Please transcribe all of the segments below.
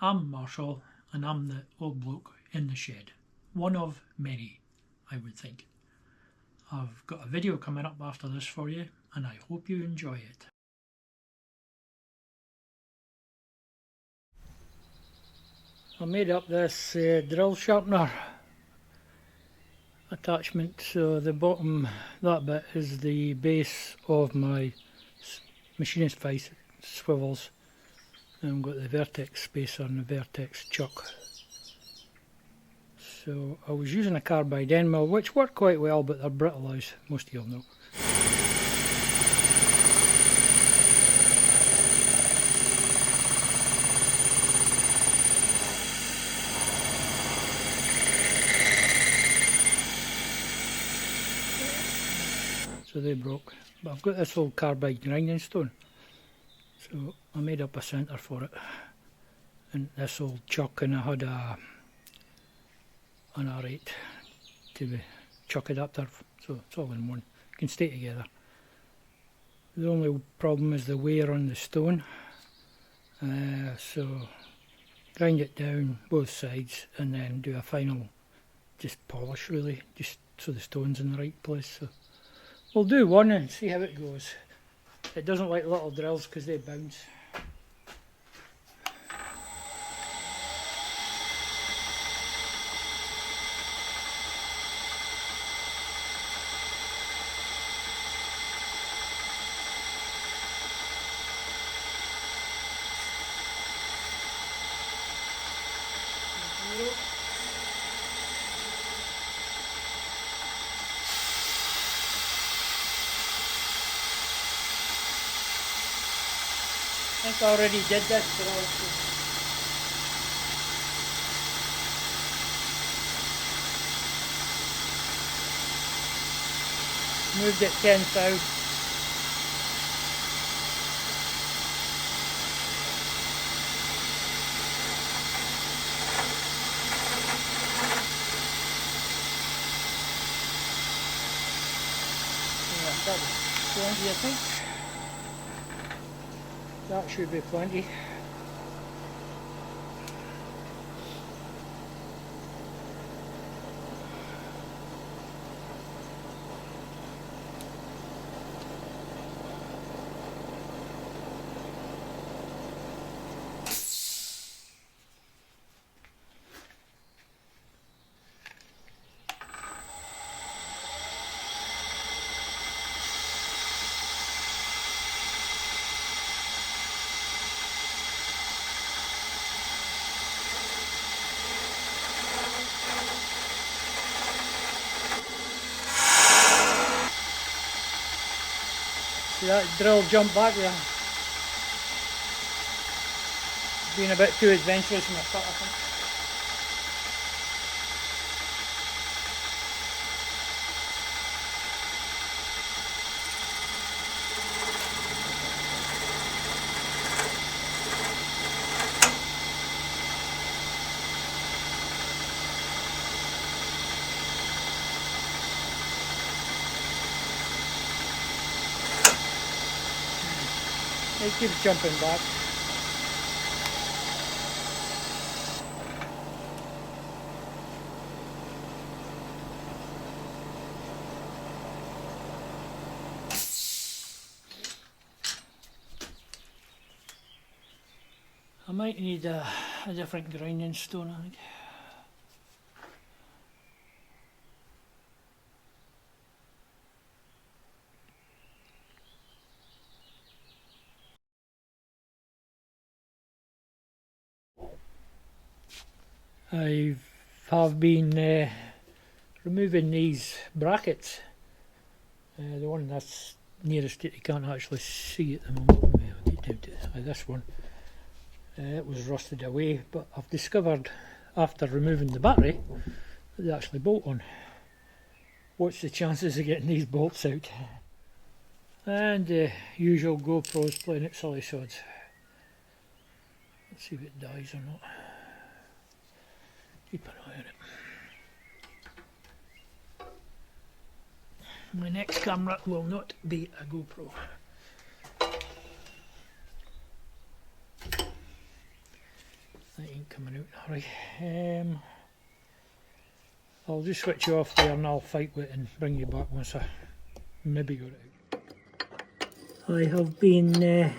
I'm Marshall, and I'm the old bloke in the shed. One of many, I would think. I've got a video coming up after this for you, and I hope you enjoy it. I made up this drill sharpener attachment, so the bottom, that bit is the base of my machinist vice swivels, and I've got the vertex spacer and the vertex chuck. So I was using a carbide end mill, which worked quite well, but they're brittle, as most of you'll know. So they broke, but I've got this old carbide grinding stone, so I made up a centre for it, and this old chuck, and I had an R8 to chuck adapter, so it's all in one, it can stay together. The only problem is the wear on the stone, so grind it down both sides and then do a final just polish, really, just so the stone's in the right place. So we'll do one and see how it goes. It doesn't like little drills because they bounce. I think I already did this, but I'll moved it 10 south. Yeah, that was 20, I think. That should be plenty. See that drill jump back there? Being a bit too adventurous in my cut, I think. It keeps jumping back. I might need a different grinding stone, I think. I have been removing these brackets. The one that's nearest it you can't actually see at the moment. This one, it was rusted away, but I've discovered after removing the battery that they actually bolt on. What's the chances of getting these bolts out? And the usual GoPro's playing it silly sods. Let's see if it dies or not. Keep an eye on it. My next camera will not be a GoPro. I ain't coming out in a hurry. I'll just switch you off there and I'll fight with it and bring you back once I maybe got it out. I have been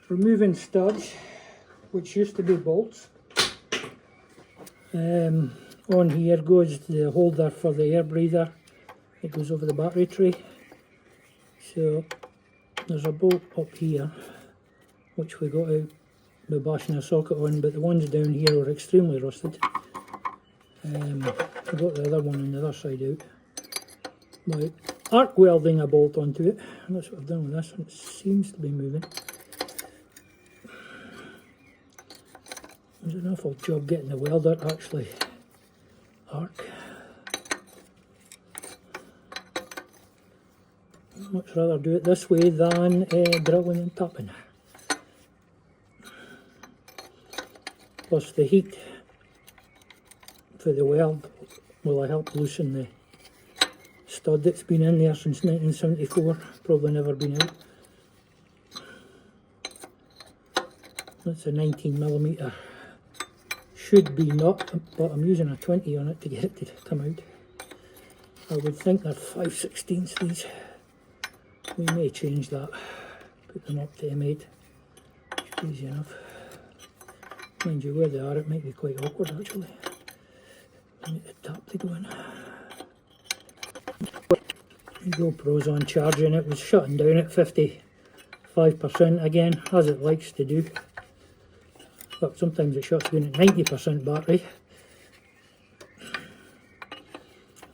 removing studs which used to be bolts. On here goes the holder for the air breather. It goes over the battery tray. So there's a bolt up here which we got out by bashing a socket on, but the ones down here are extremely rusted. I got the other one on the other side out by arc welding a bolt onto it, and that's what I've done with this one. It seems to be moving. There's an awful job getting the welder to actually arc. I'd much rather do it this way than drilling and tapping. Plus the heat for the weld will help loosen the stud that's been in there since 1974, probably never been out. That's a 19mm, should be nut, but I'm using a 20 on it to get it to come out. I would think they're 5/16 these. We may change that, put them up to M8, easy enough. Mind you, where they are it might be quite awkward actually. I need the tap to go in. The GoPro's on charging, it was shutting down at 55% again, as it likes to do. But sometimes it shuts down at 90% battery.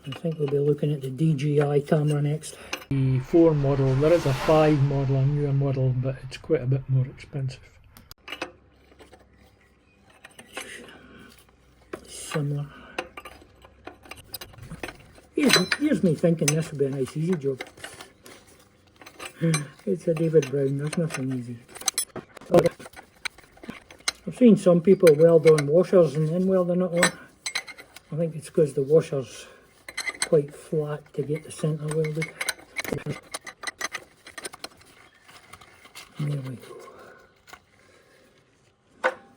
I think we'll be looking at the DJI camera next. The 4 model, there is a 5 model, a newer model, but it's quite a bit more expensive. Similar. Here's me thinking this would be a nice easy job. It's a David Brown, there's nothing easy. I've seen some people weld on washers and then welding it on. I think it's because the washer's quite flat to get the centre welded. There we go.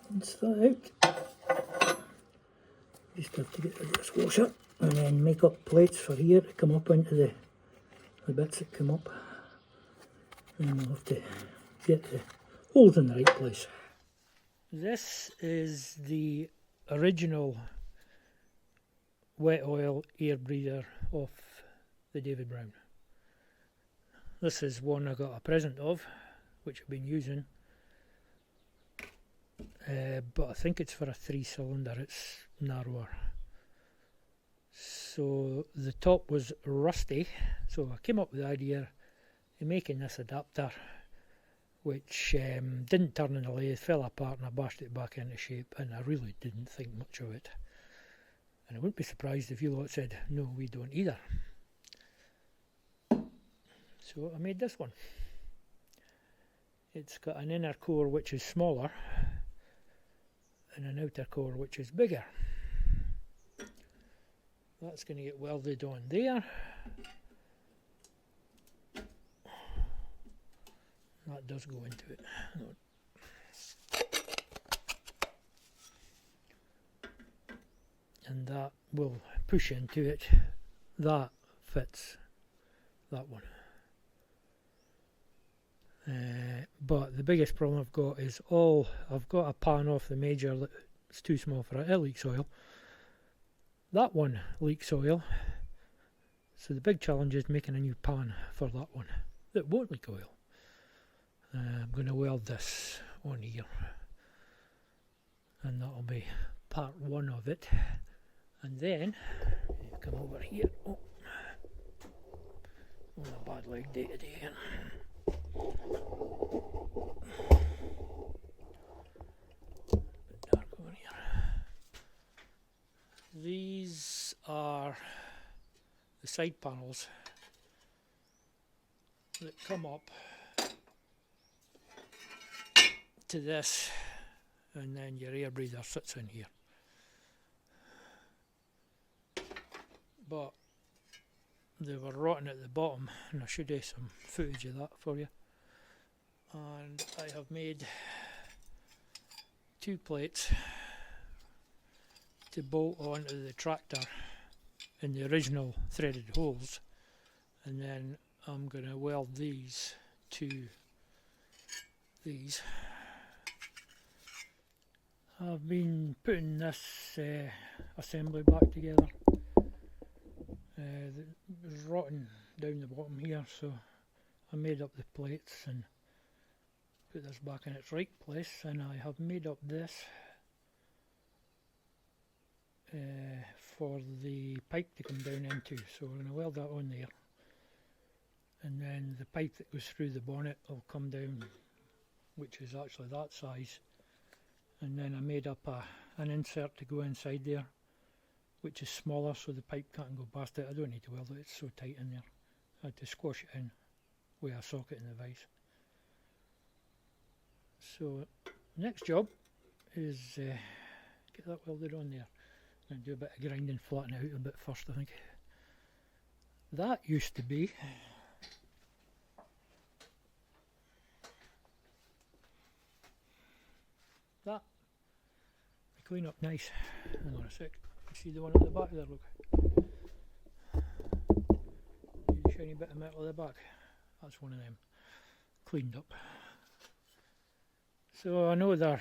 Rinse that out. Just have to get rid of this washer and then make up plates for here to come up into the bits that come up. And we'll have to get the holes in the right place. This is the original wet oil air breather of the David Brown. This is one I got a present of, which I've been using, but I think it's for a 3-cylinder, it's narrower. So the top was rusty, so I came up with the idea of making this adapter, which didn't turn in the lathe, fell apart, and I bashed it back into shape, and I really didn't think much of it. And I wouldn't be surprised if you lot said, no, we don't either. So I made this one. It's got an inner core which is smaller and an outer core which is bigger. That's going to get welded on there. That does go into it. And that will push into it. That fits that one. But the biggest problem I've got is I've got a pan off the major that's too small for it. It leaks oil. That one leaks oil. So the big challenge is making a new pan for that one that won't leak oil. I'm going to weld this on here, and that'll be part 1 of it. And then you come over here. Oh, on a bad leg day today again. Dark over here. These are the side panels that come up to this, and then your air breather sits in here. But they were rotten at the bottom, and I should have some footage of that for you. And I have made 2 plates to bolt onto the tractor in the original threaded holes, and then I'm going to weld these to these. I've been putting this assembly back together. It was rotten down the bottom here, so I made up the plates and put this back in its right place, and I have made up this for the pipe to come down into, so we're going to weld that on there, and then the pipe that goes through the bonnet will come down, which is actually that size, and then I made up an insert to go inside there, which is smaller so the pipe can't go past it. I don't need to weld it, it's so tight in there. I had to squash it in with a socket in the vise. So next job is get that welded on there and do a bit of grinding, flatten it out a bit first, I think. That used to be that. I clean up nice. Hang on a sec. You see the one at the back there, look. See the shiny bit of metal at the back? That's one of them. Cleaned up. So I know they're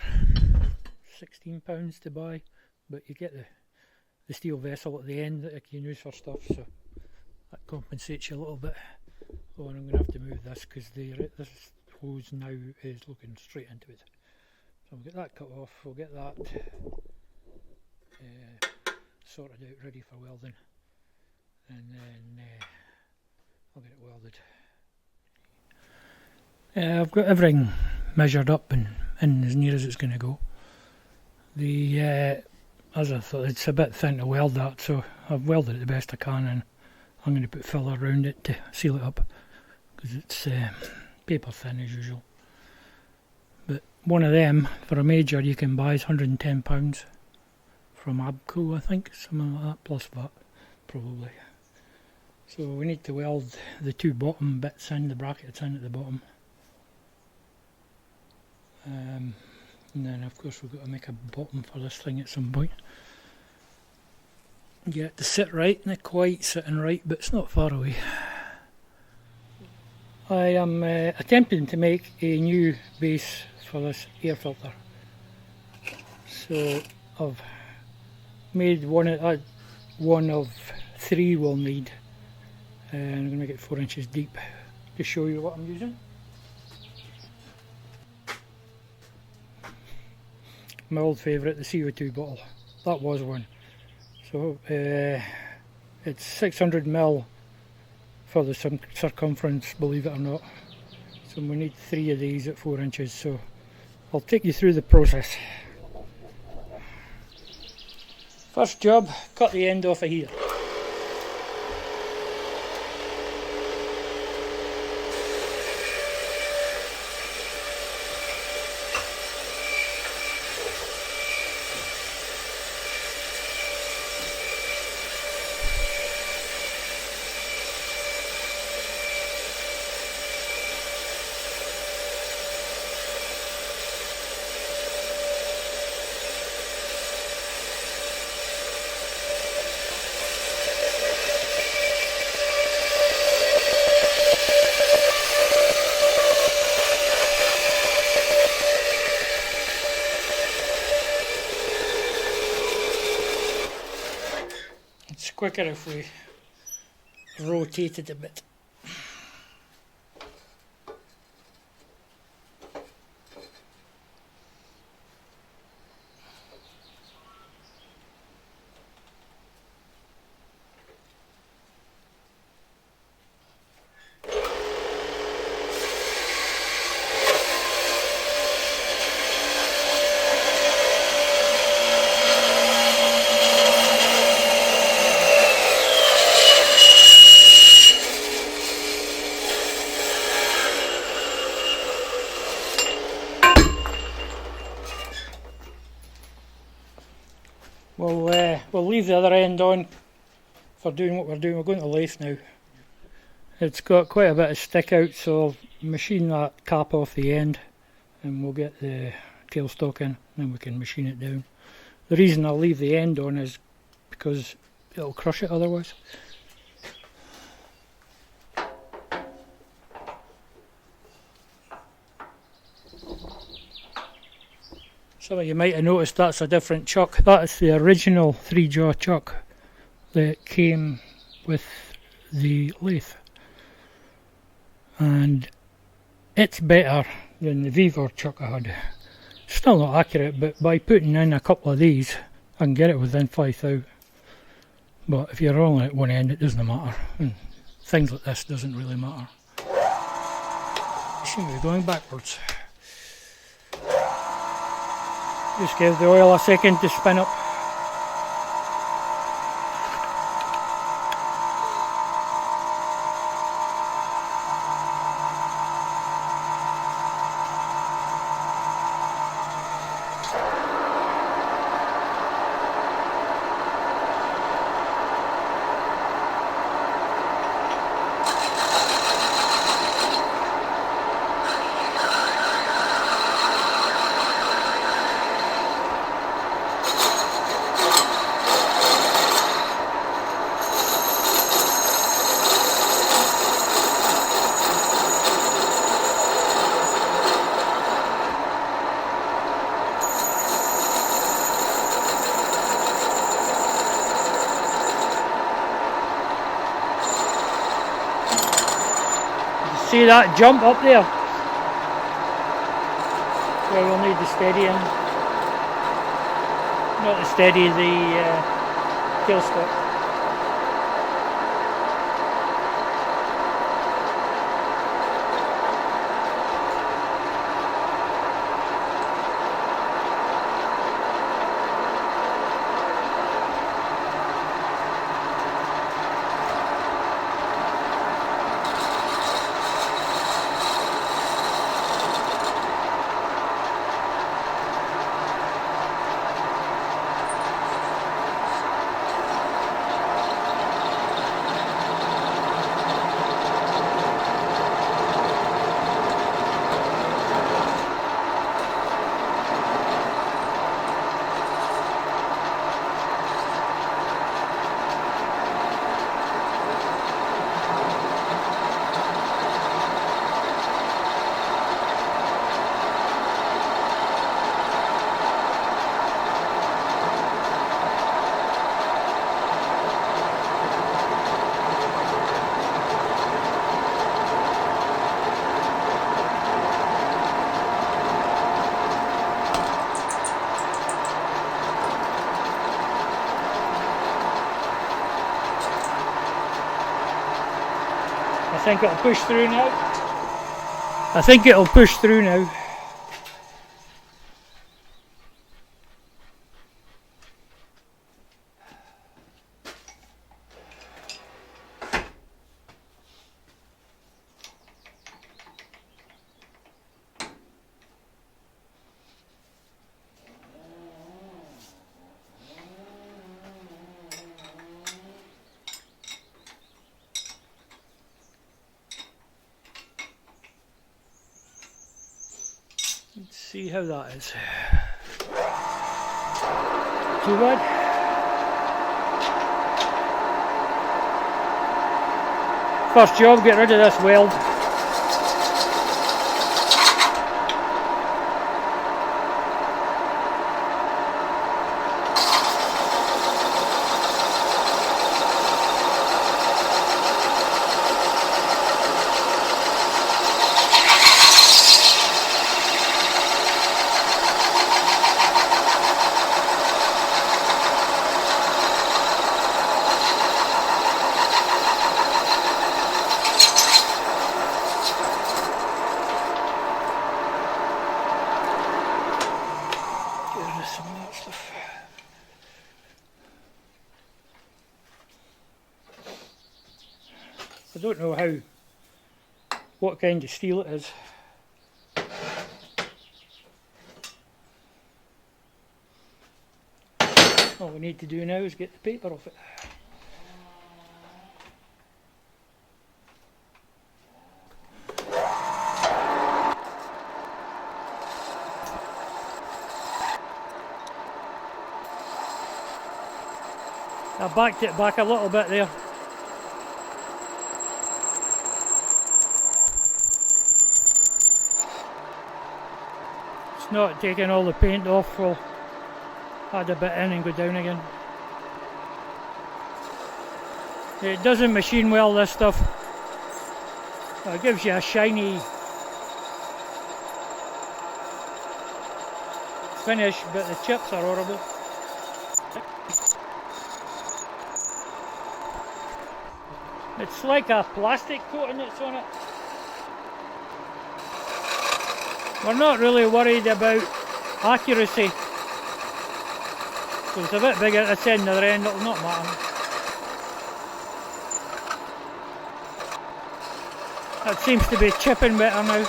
£16 to buy, but you get the steel vessel at the end that you can use for stuff, so that compensates you a little bit. Oh, and I'm going to have to move this because this hose now is looking straight into it. So we'll get that cut off, we'll get that sorted out, ready for welding, and then I'll get it welded. I've got everything measured up and as near as it's going to go. As I thought, it's a bit thin to weld that, so I've welded it the best I can, and I'm going to put filler around it to seal it up because it's paper thin as usual. But one of them for a major you can buy is £110 from Abco, I think, something like that, plus VAT probably. So we need to weld the 2 bottom bits in, the brackets in at the bottom. And then of course we've got to make a bottom for this thing at some point. Get it to sit right, not quite sitting right, but it's not far away. I am attempting to make a new base for this air filter. So I've made one of 3 we'll need, and I'm going to make it 4 inches deep to show you what I'm using. My old favourite, the CO2 bottle. That was one. So it's 600ml for the circumference, believe it or not. So we need 3 of these at 4 inches. So I'll take you through the process. First job, cut the end off of here. It's quicker if we rotate it a bit. We'll leave the other end on for doing what we're doing. We're going to lathe now. It's got quite a bit of stick out, so I'll machine that cap off the end and we'll get the tailstock in, then we can machine it down. The reason I'll leave the end on is because it'll crush it otherwise. Some of you might have noticed that's a different chuck. That's the original 3-jaw chuck that came with the lathe. And it's better than the Vevor chuck I had. Still not accurate, but by putting in a couple of these I can get it within 5 thou. But if you're rolling at one end it doesn't matter. And things like this doesn't really matter. You seem to be going backwards. Just give the oil a second to spin up. See that jump up there? Where we'll need the steadying. Not the steady, the tailstock. I think it'll push through now. I think it'll push through now. Let's see how that is. Too bad. First job, get rid of this weld. I don't know what kind of steel it is. All we need to do now is get the paper off it. I backed it back a little bit there. It's not taking all the paint off, we'll add a bit in and go down again. It doesn't machine well, this stuff. It gives you a shiny finish, but the chips are horrible. It's like a plastic coating that's on it. We're not really worried about accuracy. So it's a bit bigger at this end, the other end, it'll not matter. That seems to be chipping better now.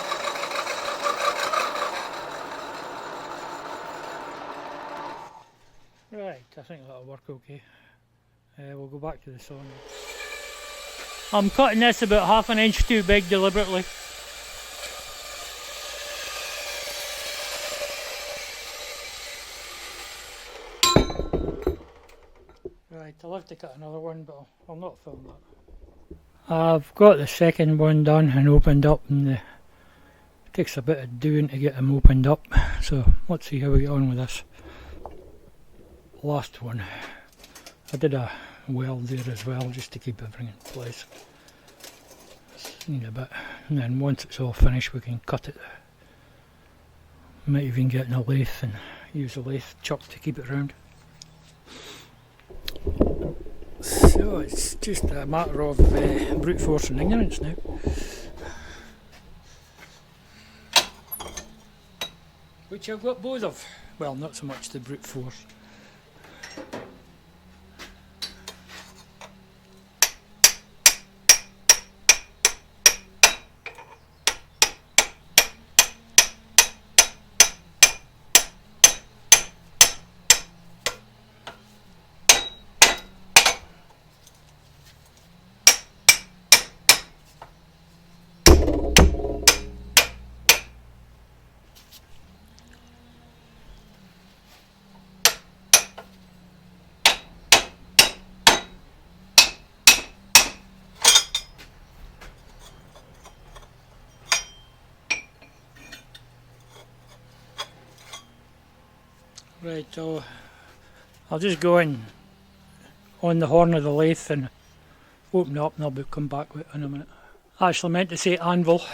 Right, I think that'll work okay. We'll go back to the saw now. I'm cutting this about half an inch too big deliberately. Right, I'll have to cut another one, but I'll not film that. I've got the second one done and opened up, and it takes a bit of doing to get them opened up. So let's see how we get on with this last one. I did a weld there as well, just to keep everything in place. Need a bit, and then once it's all finished we can cut it. Might even get in a lathe and use a lathe chuck to keep it round. So it's just a matter of brute force and ignorance now. Which I've got both of. Well, not so much the brute force. Right, so I'll just go in on the horn of the lathe and open it up, and I'll come back with it in a minute. I actually meant to say anvil. Let's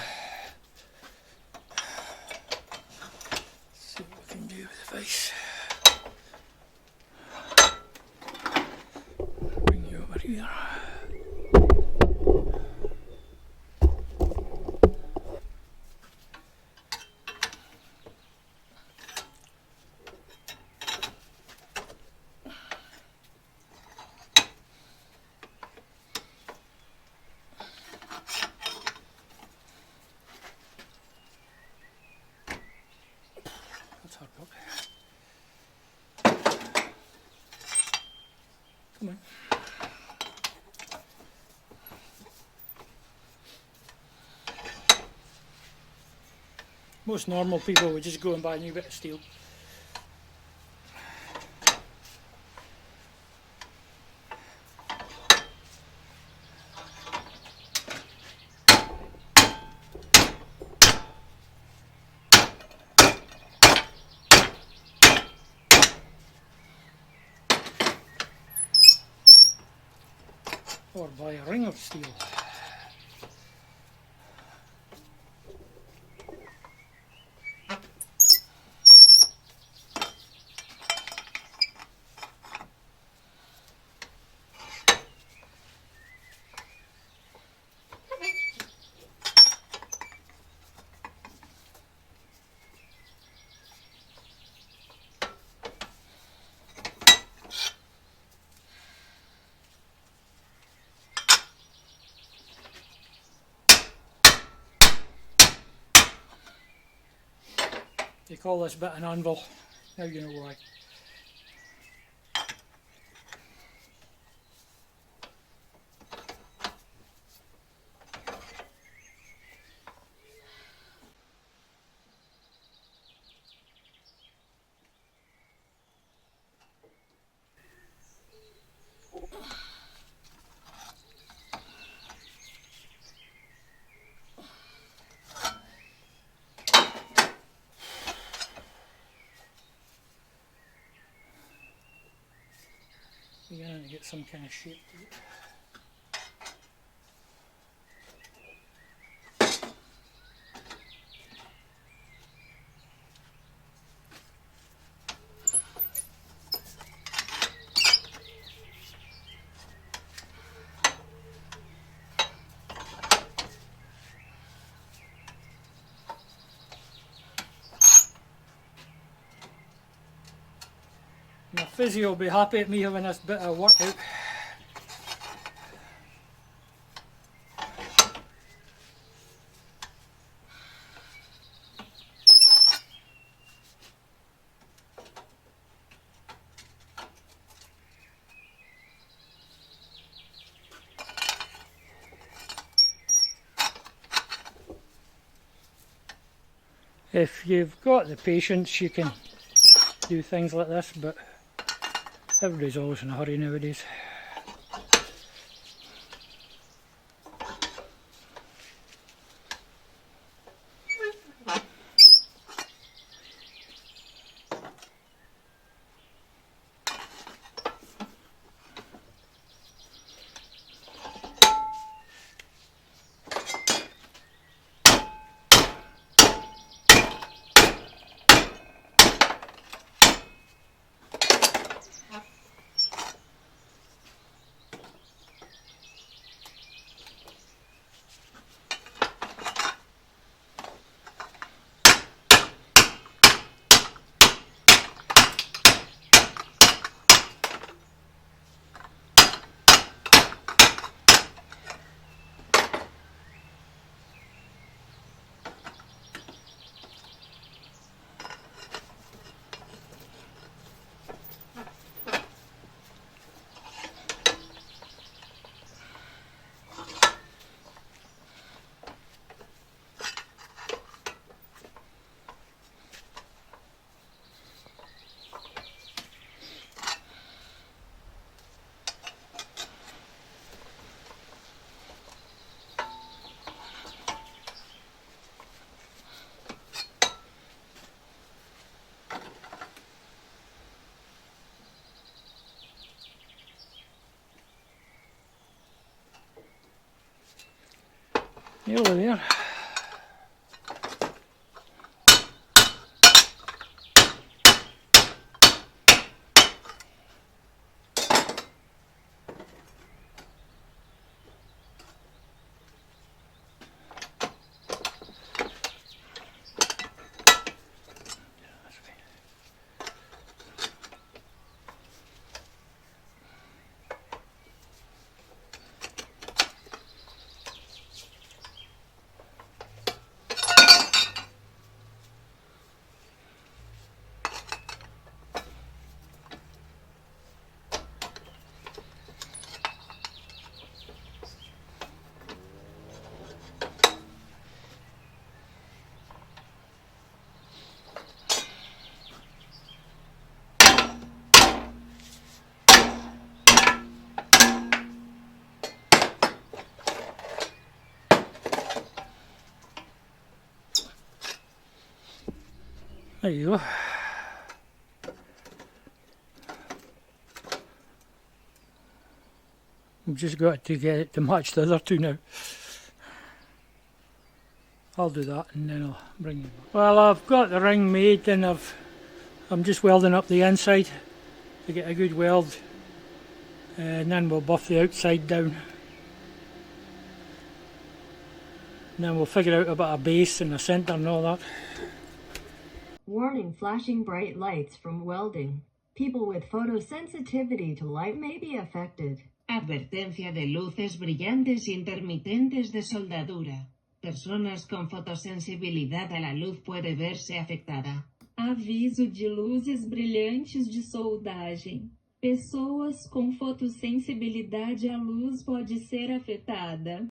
see what we can do with the vise. Bring you over here. Come on. Most normal people would just go and buy a new bit of steel. Or buy a ring of steel. They call this bit an anvil. Now you know why. beginning to get some kind of shape to it. My physio will be happy at me having this bit of workout. If you've got the patience, you can do things like this, but everybody's always in a hurry nowadays. Nearly there. There you go. We've just got to get it to match the other two now. I'll do that and then I'll bring you back. Well, I've got the ring made and I'm just welding up the inside to get a good weld, and then we'll buff the outside down. And then we'll figure out a bit of base in the centre and all that. Warning: flashing bright lights from welding. People with photosensitivity to light may be affected. Advertencia de luces brillantes intermitentes de soldadura. Personas con fotosensibilidad a la luz puede verse afectada. Aviso de luzes brilhantes de soldagem. Pessoas com fotossensibilidade à luz pode ser afetada.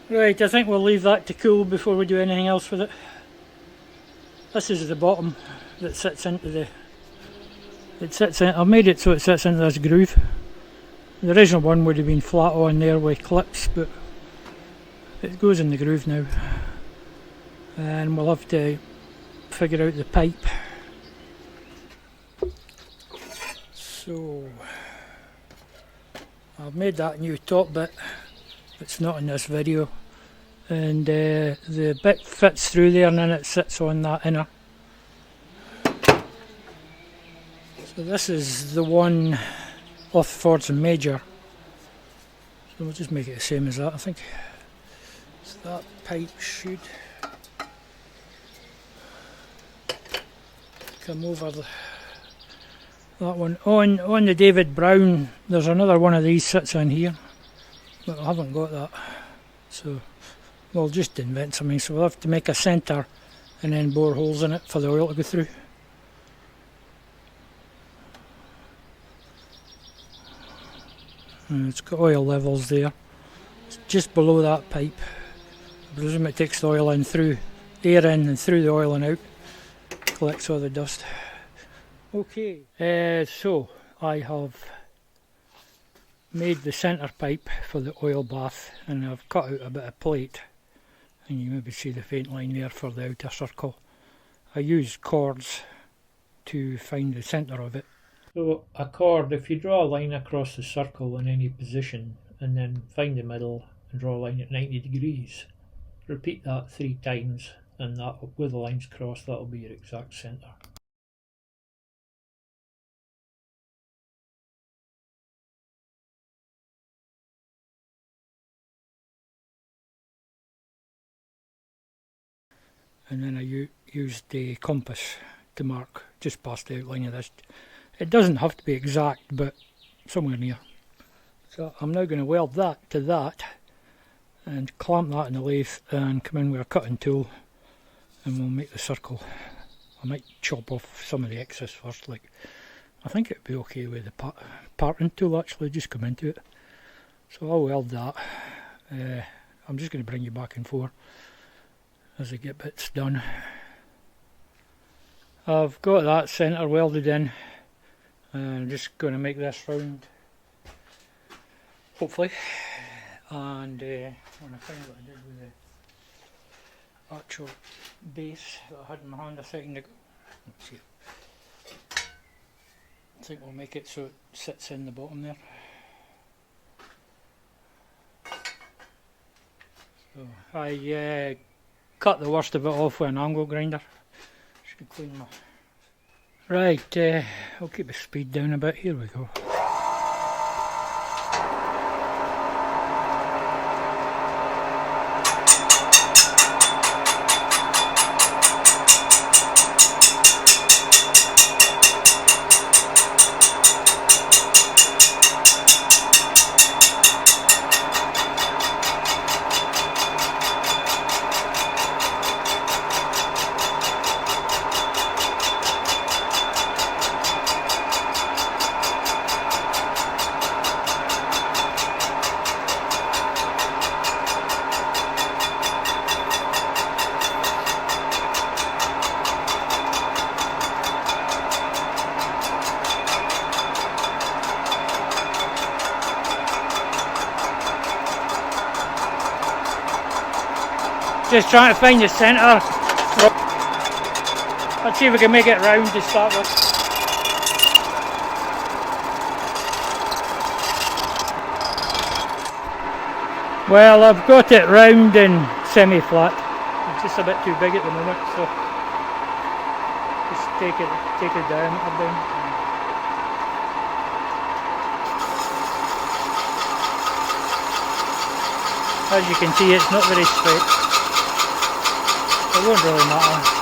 Right, I think we'll leave that to cool before we do anything else with it. This is the bottom that sits into the... I've made it so it sits into this groove. The original one would have been flat on there with clips, but it goes in the groove now. And we'll have to figure out the pipe. So I've made that new top bit. It's not in this video, and the bit fits through there and then it sits on that inner. So this is the one off Fords and Major, so we'll just make it the same as that, I think. So that pipe should come over that one. On the David Brown, there's another one of these sits on here, but I haven't got that, so we'll just invent something. So we'll have to make a centre and then bore holes in it for the oil to go through. And it's got oil levels there. It's just below that pipe. I presume it takes the oil in through, air in and through the oil and out. Collects all the dust. Okay, so I have made the centre pipe for the oil bath, and I've cut out a bit of plate, and you maybe see the faint line there for the outer circle. I used cords to find the centre of it. So a cord, if you draw a line across the circle in any position and then find the middle and draw a line at 90 degrees, repeat that 3 times, and that, where the lines cross, that'll be your exact centre. And then I used the compass to mark just past the outline of this. It doesn't have to be exact, but somewhere near. So I'm now going to weld that to that and clamp that in the lathe and come in with a cutting tool and we'll make the circle. I might chop off some of the excess first, like I think it'd be okay with the parting tool actually, just come into it. So I'll weld that. I'm just going to bring you back and forth as I get bits done. I've got that centre welded in, and I'm just going to make this round, hopefully, and when I find what I did with the actual base that I had in my hand a second ago, let's see, I think we'll make it so it sits in the bottom there. So I cut the worst of it off with an angle grinder. Should clean my... Right, I'll keep the speed down a bit. Here we go. Just trying to find the centre. Let's see if we can make it round to start with. Well, I've got it round and semi-flat. It's just a bit too big at the moment, so just take the diameter down. As you can see, it's not very straight. It won't really matter.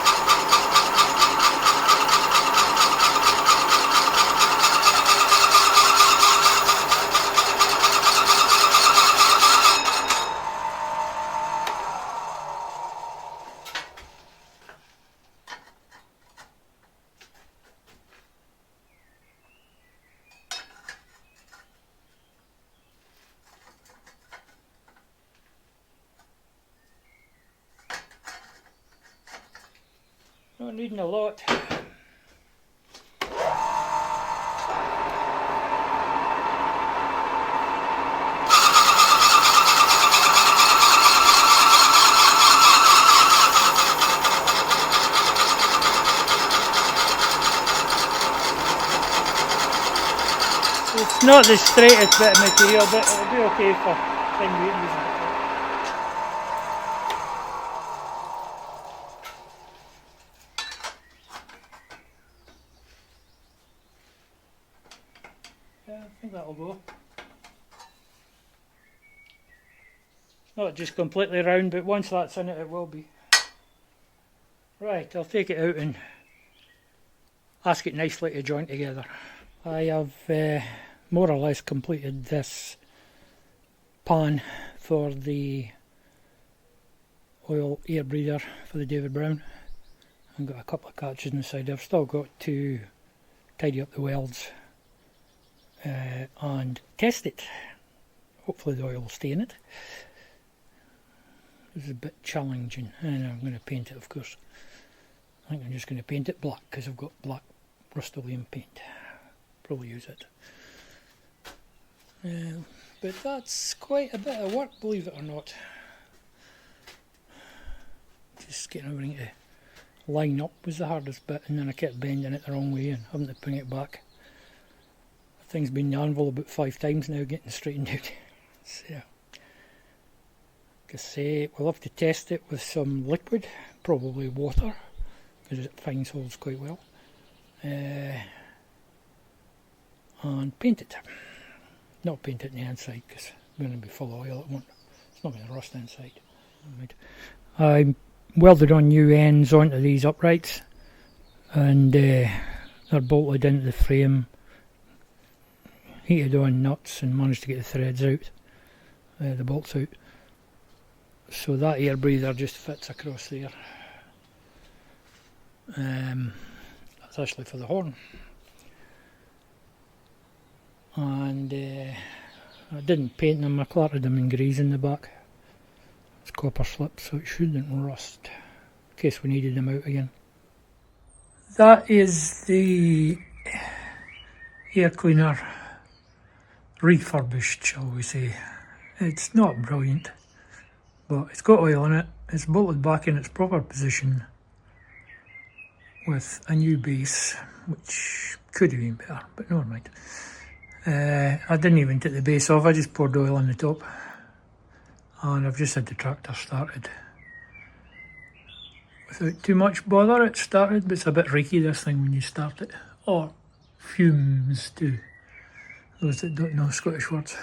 Not needing a lot. It's not the straightest bit of material, but it'll be okay for 10 meters. Yeah, I think that'll go. Not just completely round, but once that's in it, it will be. Right, I'll take it out and ask it nicely to join together. I have more or less completed this pan for the oil air breather for the David Brown. I've got a couple of catches inside. I've still got to tidy up the welds and test it. Hopefully the oil will stay in it. This is a bit challenging, and I'm going to paint it, of course. I think I'm just going to paint it black because I've got black Rust-Oleum paint. Probably use it. But that's quite a bit of work, believe it or not. Just getting everything to line up was the hardest bit, and then I kept bending it the wrong way and having to bring it back. The thing's been in the anvil about 5 times now, getting straightened out. So, like I say, we'll have to test it with some liquid, probably water, because it finds holes quite well. And paint it. Not paint it on the inside because it's going to be full of oil. It's not going to rust inside. Right. I welded on new ends onto these uprights, and they're bolted into the frame. Heated on nuts and managed to get the threads out, the bolts out. So that air breather just fits across there. That's actually for the horn. And I didn't paint them, I clarted them in grease in the back. It's copper slip, so it shouldn't rust in case we needed them out again. That is the air cleaner refurbished, shall we say. It's not brilliant, but it's got oil in it. It's bolted back in its proper position with a new base, which could have been better, but never mind. I didn't even take the base off, I just poured oil on the top, and I've just had the tractor started. Without too much bother it started, but it's a bit reeky this thing when you start it, or fumes to those that don't know Scottish words.